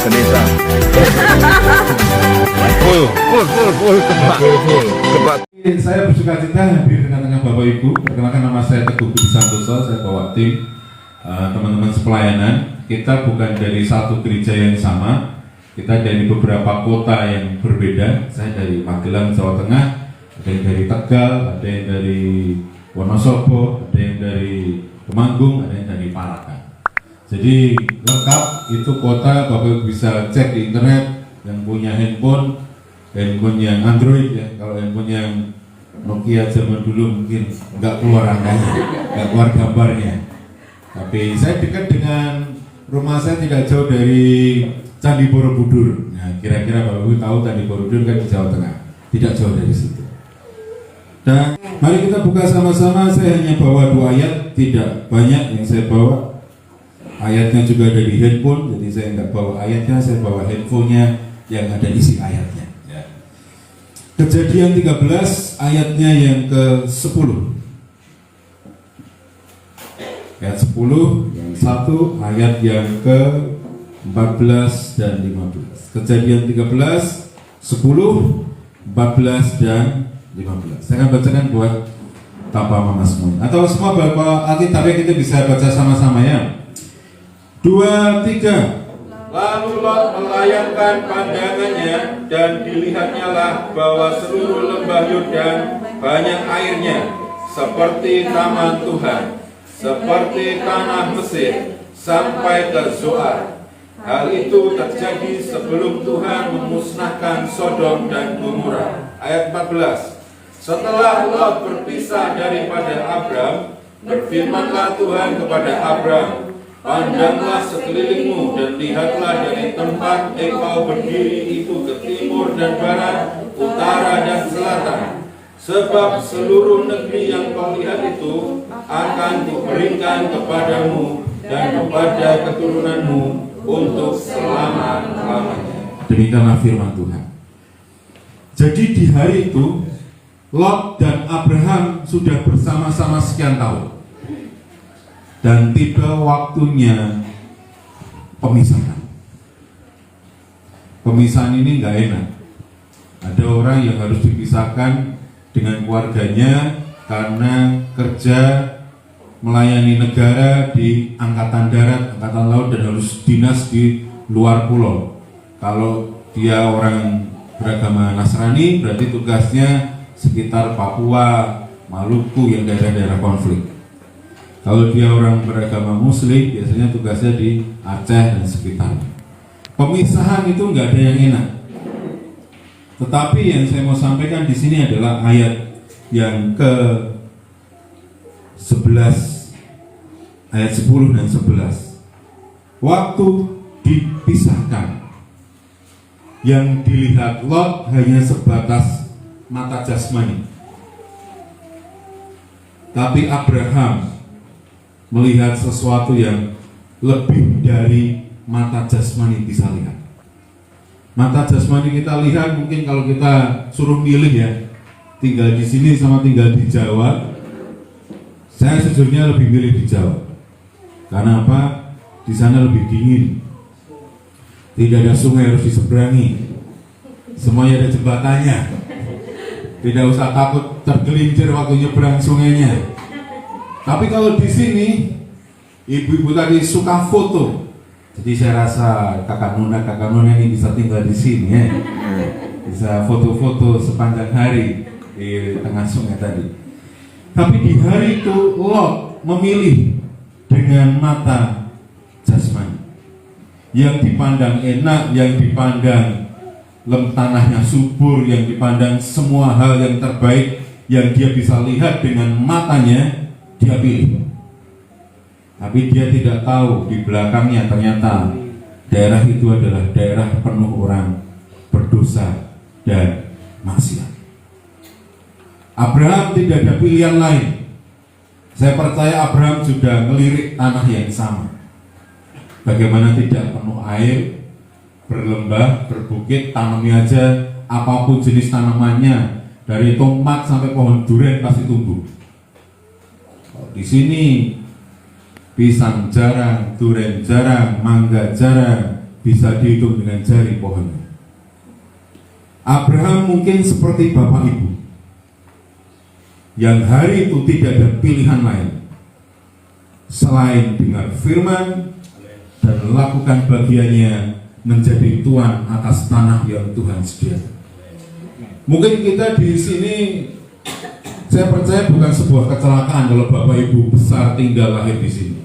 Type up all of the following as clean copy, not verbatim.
ke desa. Full kebak. Saya bersuka cita hadir di tengah-tengah Bapak Ibu. Perkenalkan, nama saya Teguh Budi Santoso. Saya bawa tim teman-teman sepelayanan. Kita bukan dari satu gereja yang sama. Kita dari beberapa kota yang berbeda. Saya dari Magelang, Jawa Tengah. Ada yang dari Tegal, ada yang dari Wonosobo, ada yang dari Temanggung, ada yang dari Parakan. Jadi lengkap itu kota. Bapak Ibu bisa cek di internet. Yang punya handphone yang Android ya, kalau handphone yang Nokia zaman dulu mungkin nggak keluar angkanya, nggak keluar gambarnya. Tapi saya dekat dengan rumah saya tidak jauh dari Candi Borobudur. Nah, kira-kira Bapak Ibu tahu Candi Borobudur kan di Jawa Tengah, tidak jauh dari situ. Dan mari kita buka sama-sama. Saya hanya bawa 2 ayat, tidak banyak yang saya bawa. Ayatnya juga ada di handphone, jadi saya nggak bawa ayatnya, saya bawa handphonenya yang ada isi ayatnya. Kejadian 13 ayatnya yang ke-10. Ayat 10 yang 1, ayat yang ke-14 dan 15. Kejadian 13, 10, 14 dan 15. Saya akan bacakan buat tanpa mama semuanya. Atau semua Bapak Alkitabnya kita bisa baca sama-sama ya. 2, 3. Lalu Lot melayangkan pandangannya, dan dilihatnya lah bahwa seluruh lembah Yordan banyak airnya, seperti taman Tuhan, seperti tanah Mesir, sampai ke Zoar. Hal itu terjadi sebelum Tuhan memusnahkan Sodom dan Gomora. Ayat 14. Setelah Lot berpisah daripada Abram, berfirmanlah Tuhan kepada Abram, pandanglah sekelilingmu dan lihatlah dari tempat engkau berdiri itu ke timur dan barat, utara dan selatan. Sebab seluruh negeri yang kau lihat itu akan kuberikan kepadamu dan kepada keturunanmu untuk selama-lamanya. Demikianlah firman Tuhan. Jadi di hari itu Lot dan Abraham sudah bersama-sama sekian tahun. Dan tiba waktunya pemisahan. Pemisahan ini nggak enak. Ada orang yang harus dipisahkan dengan keluarganya karena kerja melayani negara di angkatan darat, angkatan laut, dan harus dinas di luar pulau. Kalau dia orang beragama Nasrani, berarti tugasnya sekitar Papua, Maluku, yang daerah-daerah konflik. Kalau dia orang beragama Muslim, biasanya tugasnya di Aceh dan sekitarnya. Pemisahan itu nggak ada yang enak. Tetapi yang saya mau sampaikan di sini adalah ayat yang ke-11, ayat 10 dan 11. Waktu dipisahkan, yang dilihat Lot hanya sebatas mata jasmani. Tapi Abraham melihat sesuatu yang lebih dari mata jasmani bisa lihat. Mata jasmani kita lihat mungkin kalau kita suruh milih ya, tinggal di sini sama tinggal di Jawa, saya sejujurnya lebih milih di Jawa. Karena apa? Di sana lebih dingin. Tidak ada sungai harus diseberangi. Semuanya ada jembatannya. Tidak usah takut tergelincir waktu nyebrang sungainya. Tapi kalau di sini ibu-ibu tadi suka foto, jadi saya rasa kakak Nuna ini bisa tinggal di sini ya, bisa foto-foto sepanjang hari di tengah sungai tadi. Tapi di hari itu Lot memilih dengan mata jasmani, yang dipandang enak, yang dipandang tanahnya subur, yang dipandang semua hal yang terbaik yang dia bisa lihat dengan matanya. Dia pilih, tapi dia tidak tahu di belakangnya ternyata daerah itu adalah daerah penuh orang berdosa dan maksiat. Abraham tidak ada pilihan lain. Saya percaya Abraham sudah melirik tanah yang sama. Bagaimana tidak penuh air, berlembah, berbukit, tanami aja apapun jenis tanamannya, dari tomat sampai pohon durian pasti tumbuh. Di sini pisang jarang, durian jarang, mangga jarang, bisa dihitung dengan jari pohonnya. Abraham mungkin seperti bapak ibu, yang hari itu tidak ada pilihan lain selain dengar firman dan melakukan bagiannya menjadi tuan atas tanah yang Tuhan sediakan. Mungkin kita di sini, saya percaya bukan sebuah kecelakaan kalau bapak ibu besar tinggal lahir di sini.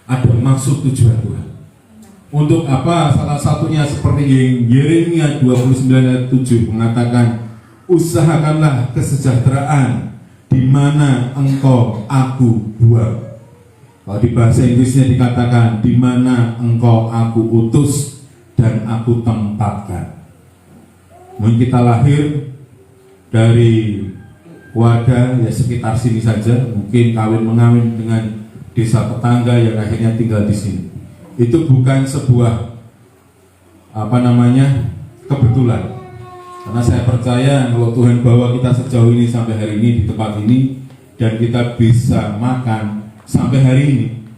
Ada maksud tujuan Tuhan. Untuk apa? Salah satunya seperti yang Yeremia 29 ayat 7 mengatakan, usahakanlah kesejahteraan di mana engkau aku buang. Kalau di bahasa Inggrisnya dikatakan, di mana engkau aku utus dan aku tempatkan. Mungkin kita lahir dari keluarga ya sekitar sini saja, mungkin kawin mengawin dengan desa tetangga yang akhirnya tinggal di sini. Itu bukan sebuah kebetulan. Karena saya percaya kalau Tuhan bawa kita sejauh ini sampai hari ini di tempat ini dan kita bisa makan sampai hari ini,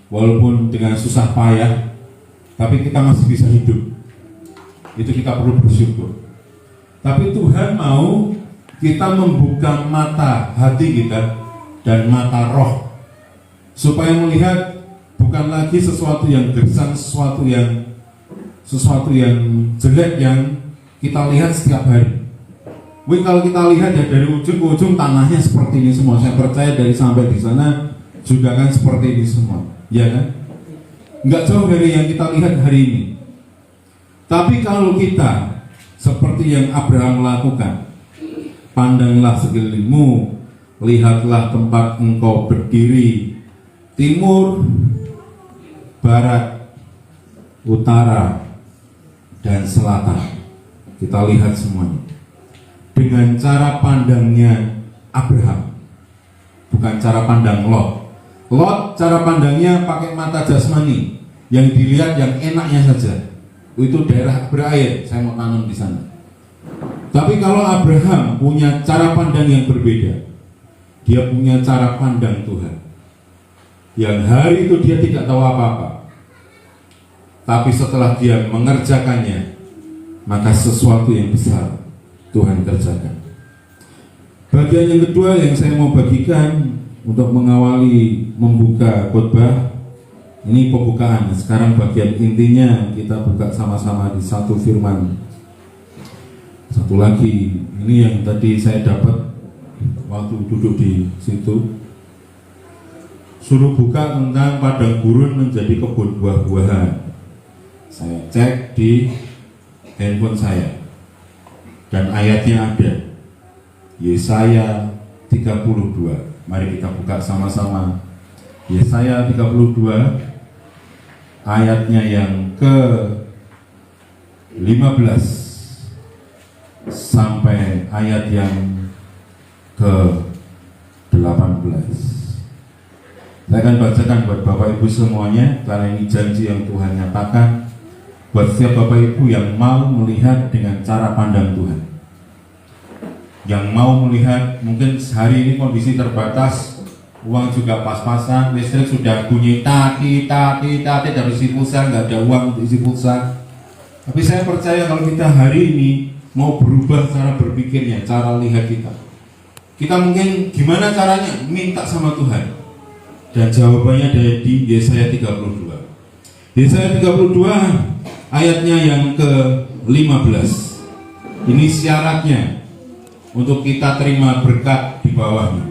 walaupun dengan susah payah, tapi kita masih bisa hidup. Itu kita perlu bersyukur. Tapi Tuhan mau kita membuka mata hati kita dan mata roh, supaya melihat bukan lagi sesuatu yang gersang, sesuatu yang jelek yang kita lihat setiap hari. Mungkin kalau kita lihat ya dari ujung ke ujung tanahnya seperti ini semua. Saya percaya dari sampai di sana juga kan seperti ini semua, ya kan? Nggak jauh dari yang kita lihat hari ini. Tapi kalau kita seperti yang Abraham lakukan, pandanglah sekelilingmu, lihatlah tempat engkau berdiri, timur, barat, utara, dan selatan. Kita lihat semuanya dengan cara pandangnya Abraham, bukan cara pandang Lot. Lot cara pandangnya pakai mata jasmani, yang dilihat yang enaknya saja. Itu daerah berair, saya mau tanam di sana. Tapi kalau Abraham punya cara pandang yang berbeda, dia punya cara pandang Tuhan. Yang hari itu dia tidak tahu apa-apa, tapi setelah dia mengerjakannya, maka sesuatu yang besar Tuhan kerjakan. Bagian yang kedua yang saya mau bagikan untuk mengawali membuka khotbah ini, pembukaan. Sekarang bagian intinya kita buka sama-sama di satu firman. Satu lagi, ini yang tadi saya dapat waktu duduk di situ. Suruh buka tentang padang gurun menjadi kebun buah-buahan. Saya cek di handphone saya dan ayatnya ada, Yesaya 32. Mari kita buka sama-sama Yesaya 32 ayatnya yang ke-15 sampai ayat yang ke-18. Saya akan bacakan buat Bapak Ibu semuanya, karena ini janji yang Tuhan nyatakan buat setiap Bapak Ibu yang mau melihat dengan cara pandang Tuhan, yang mau melihat. Mungkin hari ini kondisi terbatas, uang juga pas-pasan, listrik sudah bunyi tati dari isi pulsa, nggak ada uang untuk isi pulsa. Tapi saya percaya kalau kita hari ini mau berubah cara berpikirnya, cara lihat kita mungkin gimana caranya? Minta sama Tuhan. Dan jawabannya ada di Yesaya 32. Yesaya 32 ayatnya yang ke-15. Ini syaratnya untuk kita terima berkat di bawahnya.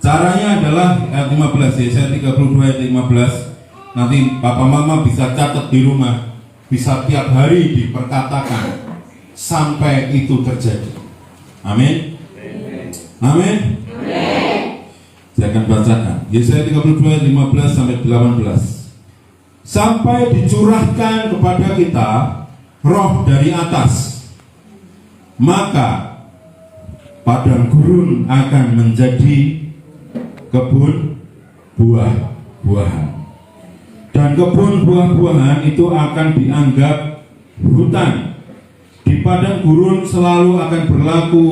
Caranya adalah ayat 15, Yesaya 32 ayat 15. Nanti Bapak Mama bisa catat di rumah, bisa tiap hari diperkatakan sampai itu terjadi. Amin. Amin. Saya akan bacakan Yesaya 32 ayat 15 sampai 18. Sampai dicurahkan kepada kita roh dari atas, maka padang gurun akan menjadi kebun buah-buahan, dan kebun buah-buahan itu akan dianggap hutan. Di padang gurun selalu akan berlaku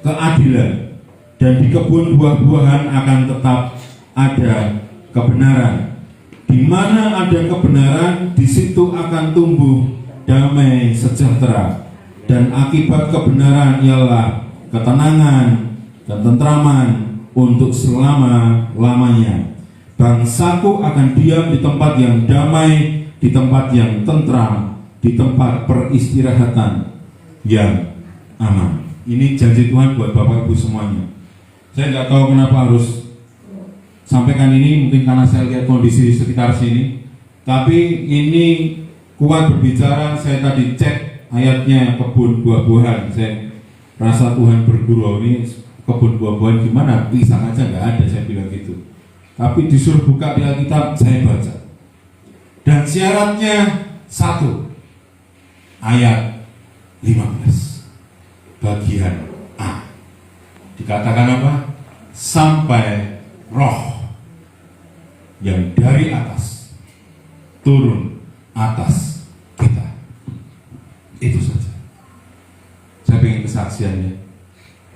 keadilan, dan di kebun buah-buahan akan tetap ada kebenaran. Di mana ada kebenaran, di situ akan tumbuh damai sejahtera. Dan akibat kebenaran ialah ketenangan dan tentraman untuk selama-lamanya. Bangsaku akan diam di tempat yang damai, di tempat yang tentram, di tempat peristirahatan yang aman. Ini janji Tuhan buat Bapak Ibu semuanya. Saya nggak tahu kenapa harus sampaikan ini, mungkin karena saya lihat kondisi di sekitar sini. Tapi ini kuat berbicara. Saya tadi cek ayatnya kebun buah-buahan. Saya rasa Tuhan bergurau, ini kebun buah-buahan gimana? Pisang aja nggak ada, saya bilang gitu. Tapi disuruh buka di Alkitab, saya baca. Dan syaratnya 1, ayat 15, bagian A. Dikatakan apa? Sampai roh yang dari atas turun atas kita. Itu saja. Saya ingin kesaksiannya.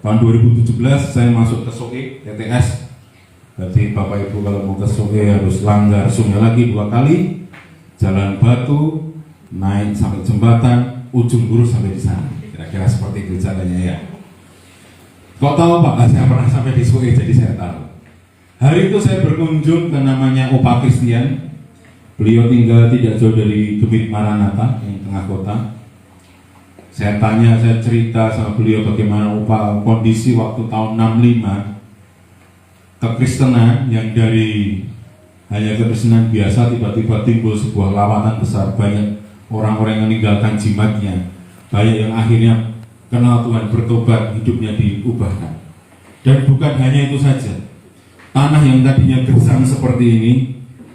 Tahun 2017 saya masuk ke SOE TTS. Berarti Bapak Ibu kalau mau ke SOE harus langgar sungai lagi 2 kali, jalan batu, naik sampai jembatan, ujung lurus sampai di sana. Kira-kira seperti itu jalannya ya. Kok tahu Pak? Saya pernah sampai di SOE, jadi saya tahu. Hari itu saya berkunjung ke namanya Opa Christian. Beliau tinggal tidak jauh dari Gemit Maranatha yang tengah kota. Saya tanya, saya cerita sama beliau bagaimana Opa kondisi waktu tahun 65 kekristenan yang dari hanya kekristenan biasa tiba-tiba timbul sebuah lawatan besar, banyak orang-orang yang meninggalkan jimatnya, banyak yang akhirnya kenal Tuhan, bertobat, hidupnya diubahkan. Dan bukan hanya itu saja, tanah yang tadinya gersang seperti ini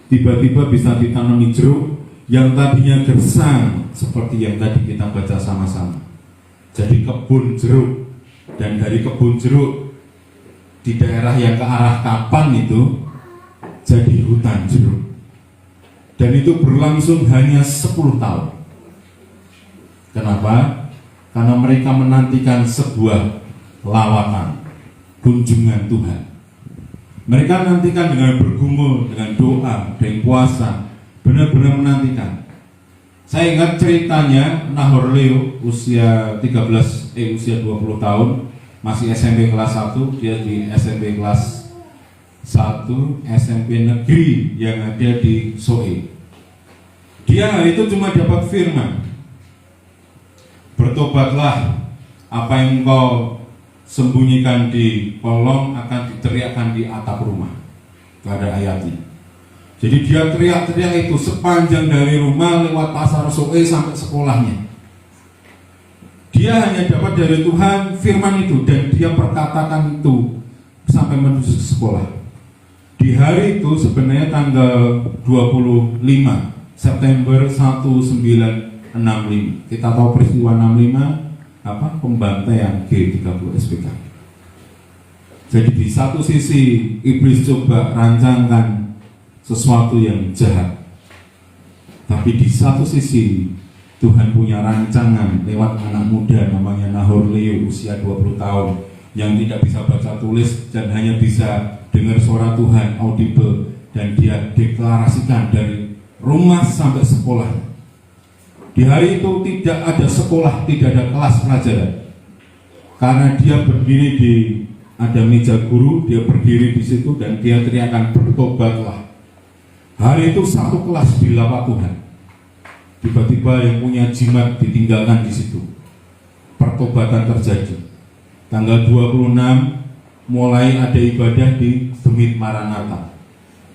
tiba-tiba bisa ditanami jeruk, yang tadinya gersang seperti yang tadi kita baca sama-sama, jadi kebun jeruk. Dan dari kebun jeruk di daerah yang ke arah Kapan itu jadi hutan jeruk. Dan itu berlangsung hanya 10 tahun. Kenapa? Karena mereka menantikan sebuah lawatan, kunjungan Tuhan. Mereka nantikan dengan bergumul, dengan doa, dengan puasa, benar-benar menantikan. Saya ingat ceritanya Nahor Leo, usia 20 tahun, masih SMP kelas 1, dia di SMP kelas 1, SMP negeri yang ada di SOE. Dia hari itu cuma dapat firman, bertobatlah, apa yang engkau sembunyikan di kolong akan diteriakkan di atap rumah. Gak ada ayatnya. Jadi dia teriak-teriak itu sepanjang dari rumah lewat pasar SOE sampai sekolahnya. Dia hanya dapat dari Tuhan firman itu, dan dia perkatakan itu sampai menuju sekolah. Di hari itu sebenarnya tanggal 25 September 1965. Kita tahu peristiwa 65 apa? Pembantaian G30 SPK. Jadi di satu sisi iblis coba rancangkan sesuatu yang jahat, tapi di satu sisi Tuhan punya rancangan lewat anak muda namanya Nahor Leo, usia 20 tahun, yang tidak bisa baca tulis dan hanya bisa dengar suara Tuhan audible, dan dia deklarasikan dari rumah sampai sekolah. Di hari itu tidak ada sekolah, tidak ada kelas pelajaran, karena dia berdiri di ada meja guru, dia berdiri di situ dan dia teriakan bertobatlah. Hari itu satu kelas dilawat Tuhan. Tiba-tiba yang punya jimat ditinggalkan di situ. Pertobatan terjadi. Tanggal 26 mulai ada ibadah di Gemit Maranatha.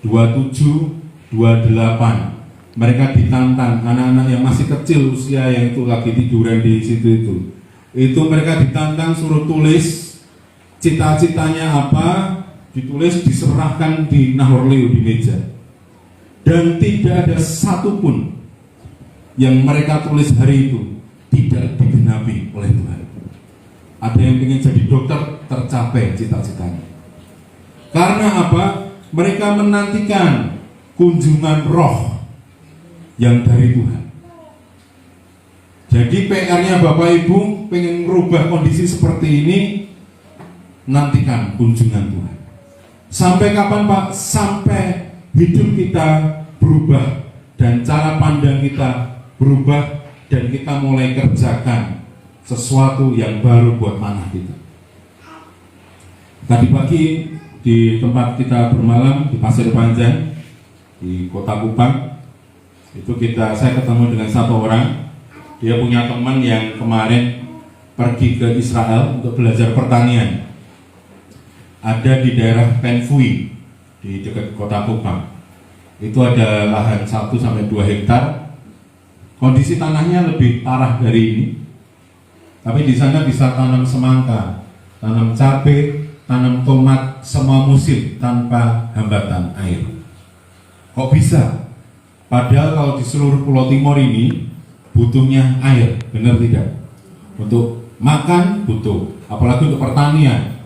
27, 28 mereka ditantang, anak-anak yang masih kecil usia yang itu lagi tiduran di situ itu mereka ditantang suruh tulis cita-citanya apa, ditulis, diserahkan di Nahor Leo di meja. Dan tidak ada satupun yang mereka tulis hari itu tidak digenapi oleh Tuhan. Ada yang ingin jadi dokter, tercapai cita-citanya. Karena apa? Mereka menantikan kunjungan roh yang dari Tuhan. Jadi PR-nya Bapak Ibu pengen merubah kondisi seperti ini, nantikan kunjungan Tuhan. Sampai kapan Pak? Sampai hidup kita berubah dan cara pandang kita berubah dan kita mulai kerjakan sesuatu yang baru buat tanah kita. Tadi pagi di tempat kita bermalam di Pasir Panjang di Kota Kupang itu saya ketemu dengan satu orang. Dia punya teman yang kemarin pergi ke Israel untuk belajar pertanian. Ada di daerah Penfui di dekat Kota Kupang. Itu ada lahan 1-2 hektar. Kondisi tanahnya lebih parah dari ini. Tapi di sana bisa tanam semangka, tanam cabai, tanam tomat semua musim tanpa hambatan air. Kok bisa? Padahal kalau di seluruh Pulau Timur ini butuhnya air, benar tidak? Untuk makan butuh, apalagi untuk pertanian.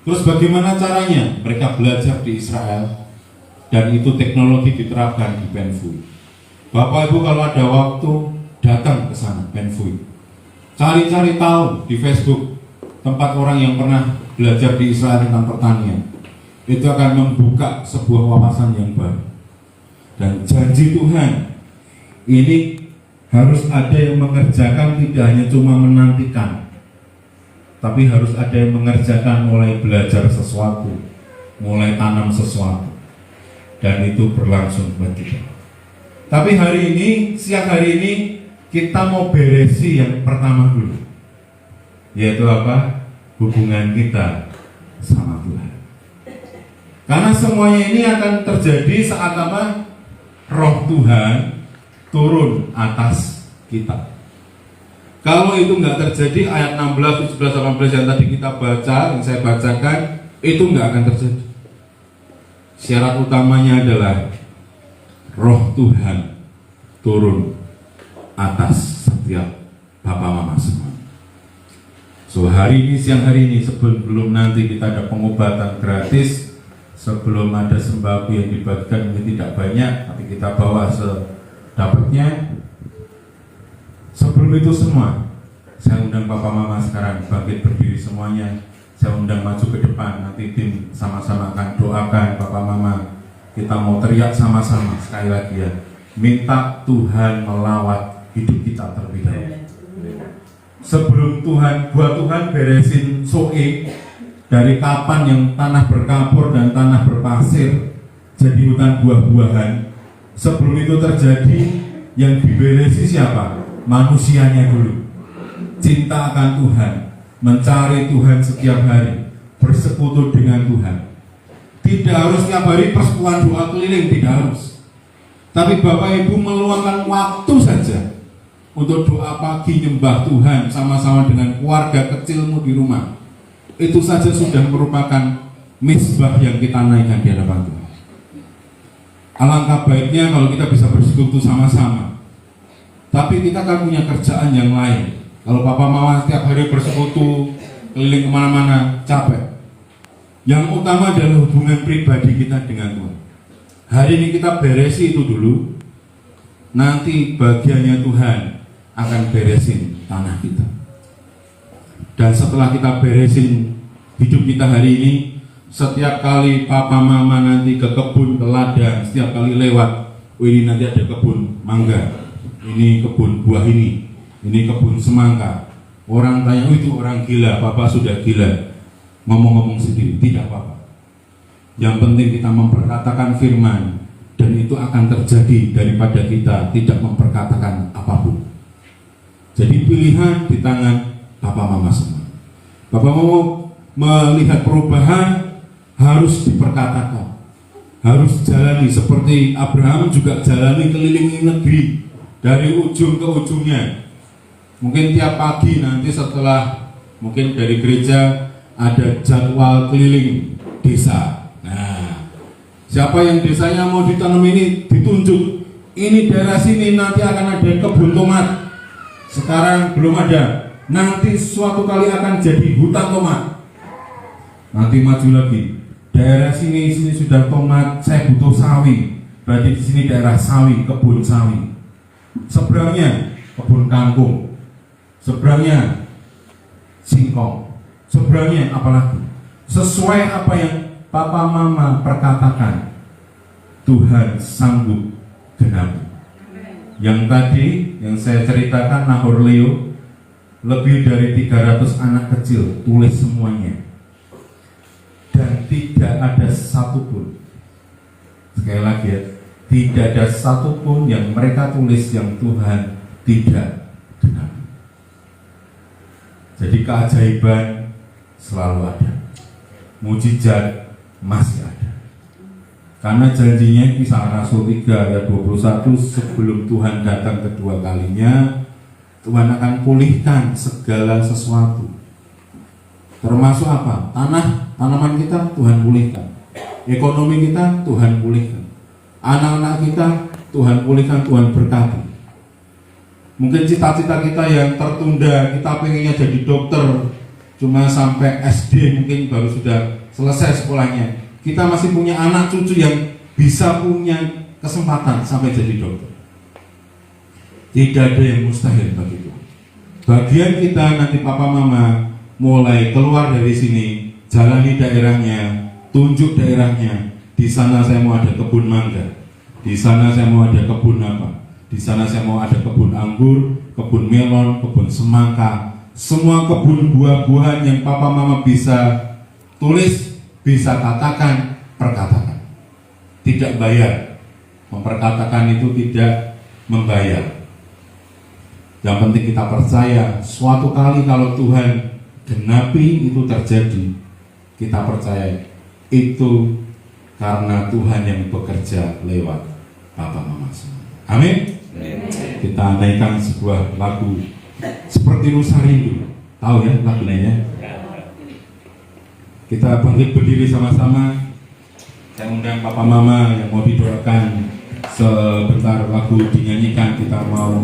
Terus bagaimana caranya? Mereka belajar di Israel dan itu teknologi diterapkan di Penfui. Bapak Ibu kalau ada waktu datang ke sana Penfui. Cari-cari tahu di Facebook tempat orang yang pernah belajar di Israel tentang pertanian. Itu akan membuka sebuah wawasan yang baru. Dan janji Tuhan ini harus ada yang mengerjakan, tidak hanya cuma menantikan, tapi harus ada yang mengerjakan, mulai belajar sesuatu, mulai tanam sesuatu, dan itu berlangsung buat kita. Tapi hari ini, siang hari ini kita mau beresi yang pertama dulu, yaitu apa? Hubungan kita sama Tuhan. Karena semuanya ini akan terjadi saat apa? Roh Tuhan turun atas kita. Kalau itu nggak terjadi, ayat 16, 17, 18 yang tadi kita baca, yang saya bacakan, itu nggak akan terjadi. Syarat utamanya adalah Roh Tuhan turun atas setiap Bapak Mama semua. So hari ini, siang hari ini, sebelum nanti kita ada pengobatan gratis, sebelum ada sembako yang dibagikan ini tidak banyak, tapi kita bawa sedapatnya. Sebelum itu semua, saya undang Papa Mama sekarang bangkit berdiri semuanya. Saya undang maju ke depan, nanti tim sama-sama akan doakan Papa Mama. Kita mau teriak sama-sama sekali lagi ya. Minta Tuhan melawat hidup kita terlebih dahulu. Sebelum buat Tuhan beresin soe, dari kapan yang tanah berkapur dan tanah berpasir jadi hutan buah-buahan. Sebelum itu terjadi, yang diberesi siapa? Manusianya dulu. Cinta akan Tuhan, mencari Tuhan setiap hari, bersekutu dengan Tuhan. Tidak harus setiap hari persekutuan doa keliling, tidak harus. Tapi Bapak Ibu meluangkan waktu saja untuk doa pagi, nyembah Tuhan sama-sama dengan keluarga kecilmu di rumah. Itu saja sudah merupakan misbah yang kita naikkan di hadapan Tuhan. Alangkah baiknya kalau kita bisa bersekutu sama-sama. Tapi kita kan punya kerjaan yang lain. Kalau Papa Mama setiap hari bersekutu keliling kemana-mana, capek. Yang utama adalah hubungan pribadi kita dengan Tuhan. Hari ini kita beresi itu dulu. Nanti bagiannya Tuhan akan beresin tanah kita. Dan setelah kita beresin hidup kita hari ini, setiap kali Papa Mama nanti ke kebun, ke ladang, setiap kali lewat, oh ini nanti ada kebun mangga, ini kebun buah ini kebun semangka. Orang tanya, oh itu orang gila, Papa sudah gila. Ngomong-ngomong sendiri, tidak apa-apa. Yang penting kita memperkatakan firman, dan itu akan terjadi daripada kita tidak memperkatakan apapun. Jadi pilihan di tangan Papa Mama semua. Bapak mau melihat perubahan, harus diperkatakan, harus jalani seperti Abraham juga jalani keliling negeri dari ujung ke ujungnya. Mungkin tiap pagi nanti setelah mungkin dari gereja ada jadwal keliling desa. Nah, siapa yang desanya mau ditanam ini ditunjuk. Ini daerah sini nanti akan ada kebun tomat. Sekarang belum ada. Nanti suatu kali akan jadi hutan tomat. Nanti maju lagi. Daerah sini sudah tomat, saya butuh sawi. Berarti di sini daerah sawi, kebun sawi. Seberangnya kebun kangkung. Seberangnya singkong. Seberangnya apalagi? Sesuai apa yang Papa Mama perkatakan, Tuhan sanggup genapi. Yang tadi yang saya ceritakan Nahor Leo, lebih dari 300 anak kecil tulis semuanya, dan tidak ada satupun, sekali lagi ya, tidak ada satupun yang mereka tulis yang Tuhan tidak genapi. Jadi keajaiban selalu ada, mujizat masih ada. Karena janjinya Kisah Rasul 3 ayat 21, sebelum Tuhan datang kedua kalinya, Tuhan akan pulihkan segala sesuatu. Termasuk apa? Tanaman kita Tuhan pulihkan. Ekonomi kita Tuhan pulihkan. Anak-anak kita Tuhan pulihkan, Tuhan berkati. Mungkin cita-cita kita yang tertunda, kita pengennya jadi dokter, cuma sampai SD mungkin baru sudah selesai sekolahnya. Kita masih punya anak cucu yang bisa punya kesempatan sampai jadi dokter. Tidak ada yang mustahil bagi Tuhan. Bagian kita nanti papa mama mulai keluar dari sini, jalani daerahnya, tunjuk daerahnya. Di sana saya mau ada kebun mangga, di sana saya mau ada kebun apa, di sana saya mau ada kebun anggur, kebun melon, kebun semangka, semua kebun buah-buahan yang papa mama bisa tulis, bisa katakan, perkatakan. Tidak bayar. Memperkatakan itu tidak membayar. Yang penting kita percaya, suatu kali kalau Tuhan genapi itu terjadi, kita percaya itu karena Tuhan yang bekerja lewat Papa Mama semua. Amin. Kita naikkan sebuah lagu seperti Nusa Rindu. Tahu ya lagunya? Kita bangkit berdiri sama-sama. Saya undang Papa Mama yang mau didoakan, sebentar lagu dinyanyikan, kita mau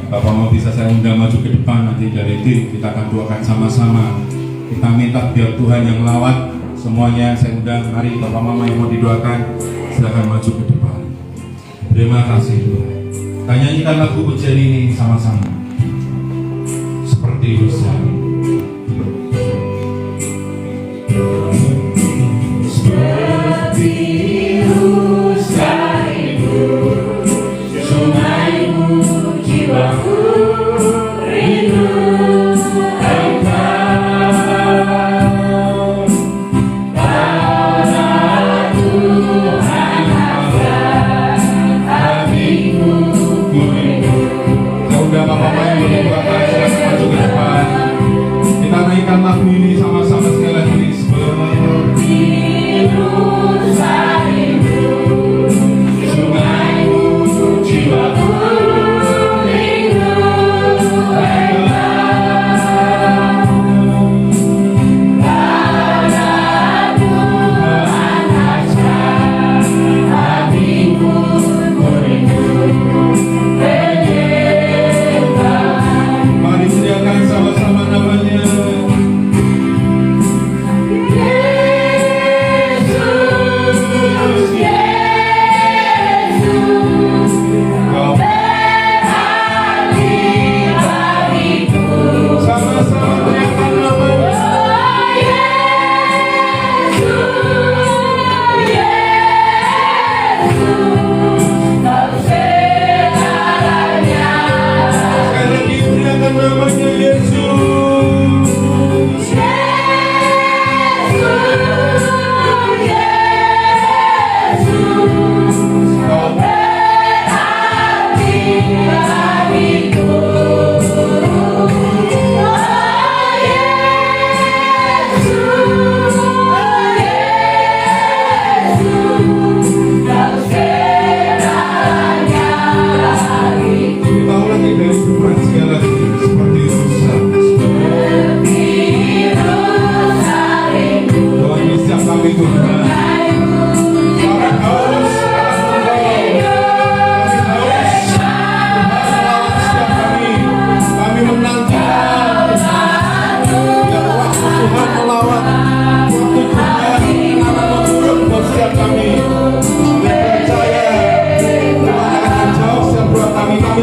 Bapak Mama bisa saya undang maju ke depan, nanti dari tim kita akan doakan sama-sama. Kita minta biar Tuhan yang lawat semuanya. Saya undang, mari Bapak Mama yang mau didoakan silakan maju ke depan. Terima kasih Tuhan. Kita nyanyikan lagu pujian ini sama-sama seperti Nusa. Seperti Nusa Rindu, sungaimu jiwaku rindu engkau. Karena Tuhan ada, hatiku ku rindu. Saya undang Bapak-Bapak yang berdoakan silakan maju ke depan. Kita naikkan lagu ini sama-sama sekali lagi. Nusa Rindu, sungaimu jiwaku rindu engkau. Karena Tuhan ada, hatiku ku rindu engkau. Mari sediakan sama-sama namanya.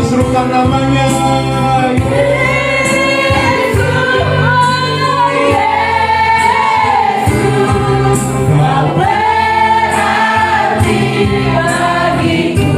Serukan namanya. Kau berarti bagiku.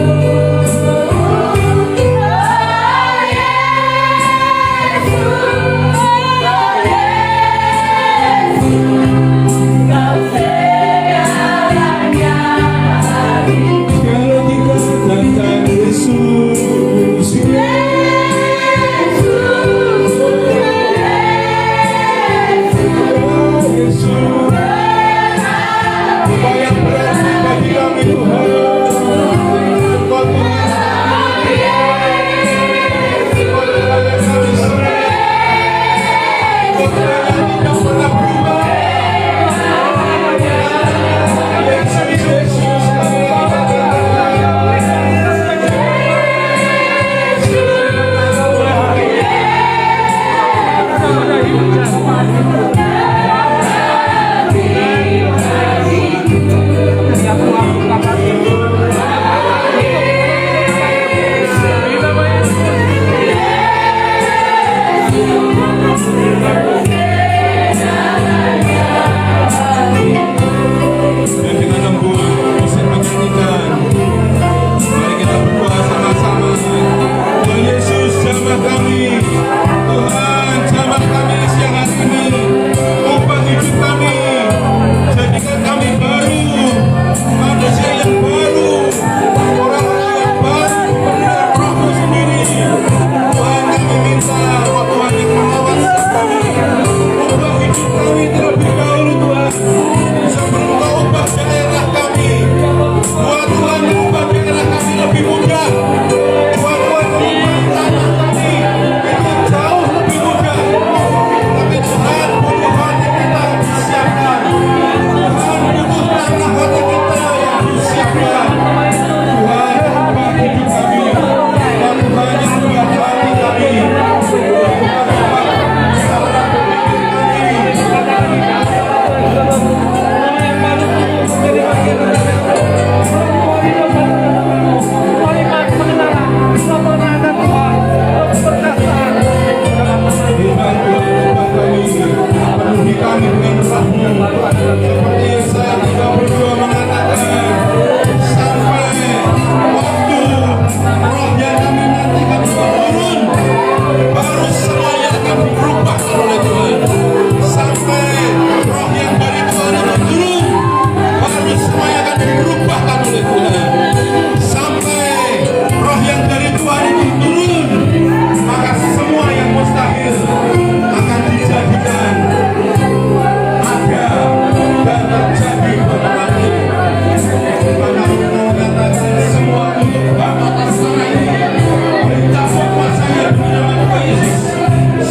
nama Tuhan Yesus.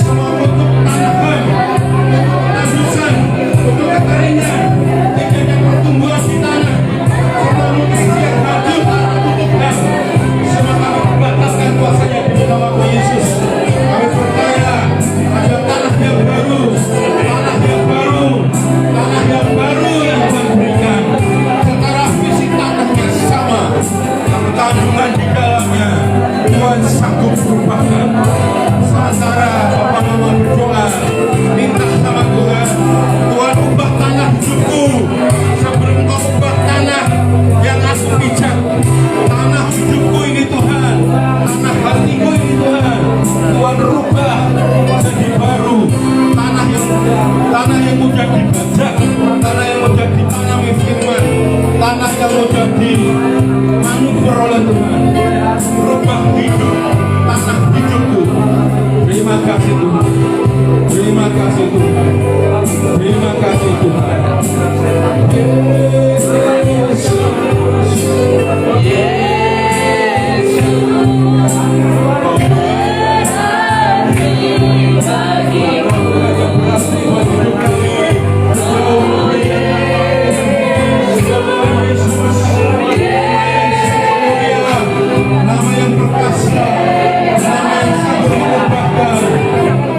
Semua bentuk tanaman, lapisan, bentuk kekeringan, tidak ada pertumbuhan di tanah. Semua bentuk yang hancur, tanah tutupkan. Semua kami batalkan kuasanya di nama Tuhan Yesus. Kami percaya ada tanah yang baru, tanah yang baru, tanah yang baru yang Tuhan berikan. Secara fisik tanahnya sama, kandungan di dalamnya Tuhan sanggup berubahkan. Sementara Bapak Mama berdoa, minta sama Tuhan, Tuhan ubah tanah hidupku sebelum Kau ubah tanah yang aku pijak. Tanah hidupku ini Tuhan, tanah hatiku ini Tuhan, Tuhan rubah jadi baru. Tanah yang mudah dibajak, tanah yang mudah ditanami firman, tanah yang mudah dimanuver oleh Tuhan. Rubah hidup, tanah hidupku. Terima kasih Tuhan, terima kasih Tuhan, terima kasih Tuhan. Nama yang perkasa, nama yang sanggup mengubahkan.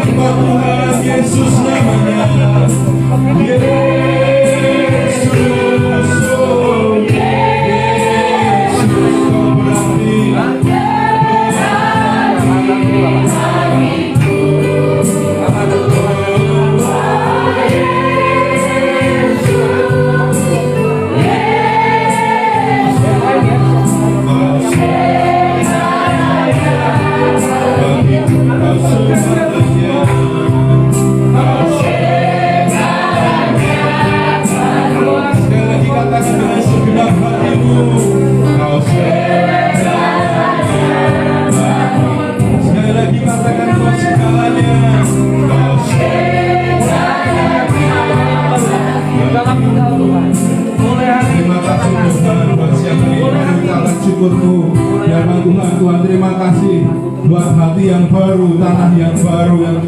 Engkau Tuhan Yesus namanya. Yesus, oh Yesus, Kau berarti. Sekali lagi katakan dengan segenap hatimu, Kau segalanya. Sekali lagi katakan Kau segalanya, Kau Terima kasih Tuhan buat siang ini. Kita akan syukurmu. Ya Tuhan, Tuhan terima kasih buat hati yang baru, tanah yang baru yang